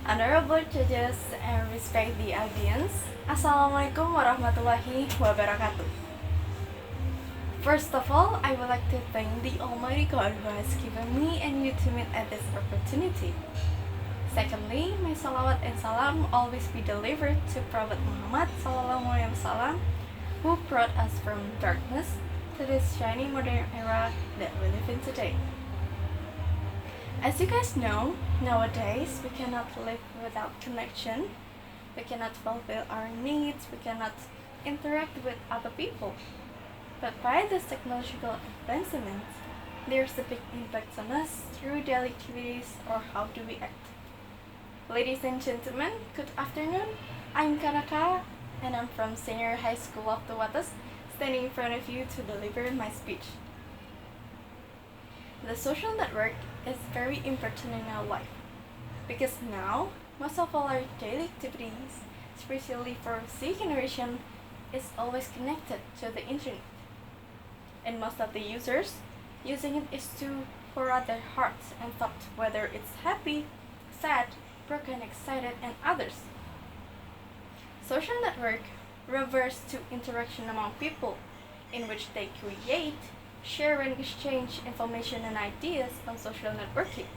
Honorable judges and respect the audience. Assalamualaikum warahmatullahi wabarakatuh. First of all, I would like to thank the Almighty God who has given me and you to meet at this opportunity. Secondly, my salawat and salam always be delivered to Prophet Muhammad SAW, who brought us from darkness to this shiny modern era that we live in today. As you guys know, nowadays we cannot live without connection, we cannot fulfill our needs, we cannot interact with other people. But by this technological advancements, there's a big impact on us through daily activities or how do we act. Ladies and gentlemen, good afternoon. I'm Kanaka and I'm from Senior High School of the Watas, standing in front of you to deliver my speech. The social network is very important in our life because now most of all our daily activities, especially for Z generation, is always connected to the internet. And most of the users using it is to pour out their hearts and thoughts, whether it's happy, sad, broken, excited, and others. Social network refers to interaction among people in which they create, share and exchange information and ideas on social networking.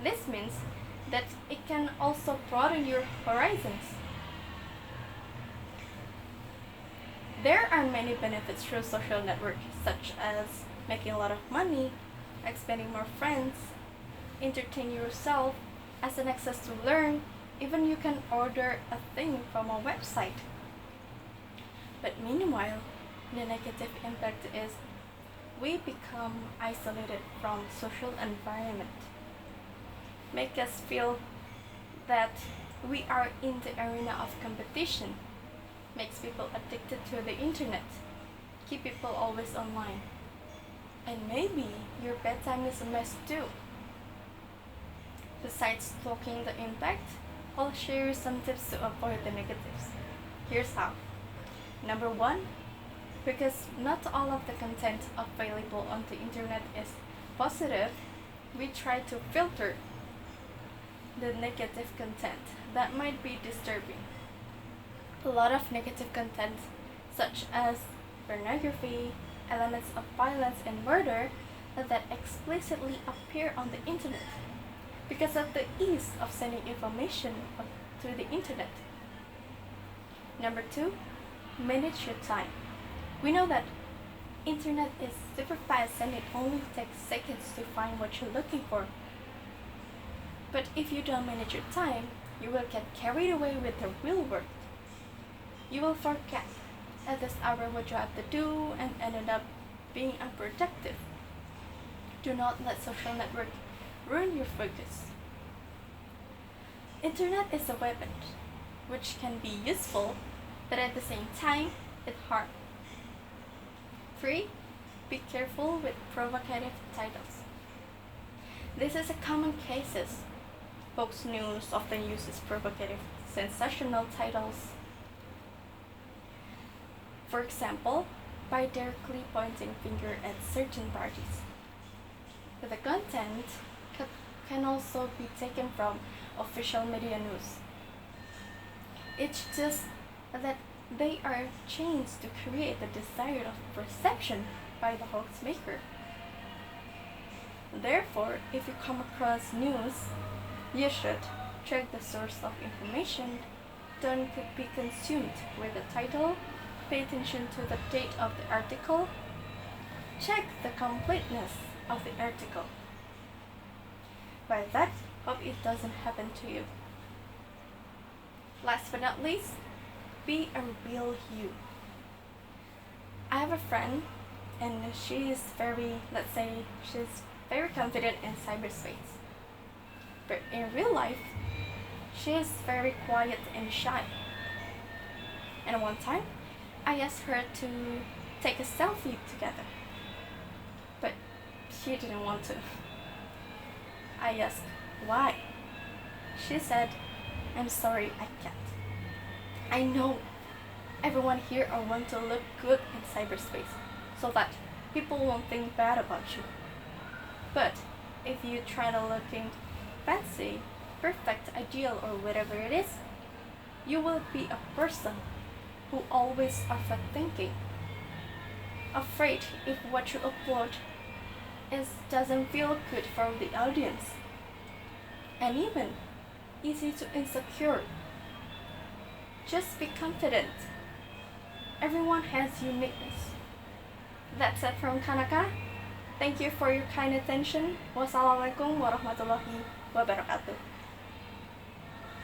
This means that it can also broaden your horizons. There are many benefits through social network, such as making a lot of money, expanding more friends, entertain yourself, as an access to learn, even you can order a thing from a website. But meanwhile, the negative impact is we become isolated from social environment. Make us feel that we are in the arena of competition. Makes people addicted to the internet. Keep people always online. And maybe your bedtime is a mess too. Besides talking the impact, I'll share some tips to avoid the negatives. Here's how. Number 1, because not all of the content available on the internet is positive, we try to filter the negative content that might be disturbing. A lot of negative content, such as pornography, elements of violence and murder, that explicitly appear on the internet because of the ease of sending information through the internet. Number 2, manage your time. We know that internet is super fast and it only takes seconds to find what you're looking for. But if you don't manage your time, you will get carried away with the real world. You will forget at this hour what you have to do and ended up being unproductive. Do not let social network ruin your focus. Internet is a weapon which can be useful, but at the same time, it's hard. 3. Be careful with provocative titles. This is a common case. Fox News often uses provocative, sensational titles. For example, by directly pointing finger at certain parties. But the content can also be taken from official media news. It's just that they are changed to create the desired perception by the hoax maker. Therefore, if you come across news, you should check the source of information, don't be consumed with the title, pay attention to the date of the article, check the completeness of the article. By that, hope it doesn't happen to you. Last but not least, be a real you. I have a friend and she's very confident in cyberspace. But in real life, she is very quiet and shy. And one time, I asked her to take a selfie together. But she didn't want to. I asked why. She said, "I'm sorry, I can't. I know everyone here want to look good in cyberspace so that people won't think bad about you. But if you try to looking fancy, perfect, ideal, or whatever it is, you will be a person who always overthinking, afraid if what you upload doesn't feel good for the audience, and even easy to insecure. Just be confident. Everyone has uniqueness. That's it from Kanaka. Thank you for your kind attention. Wassalamualaikum warahmatullahi wabarakatuh.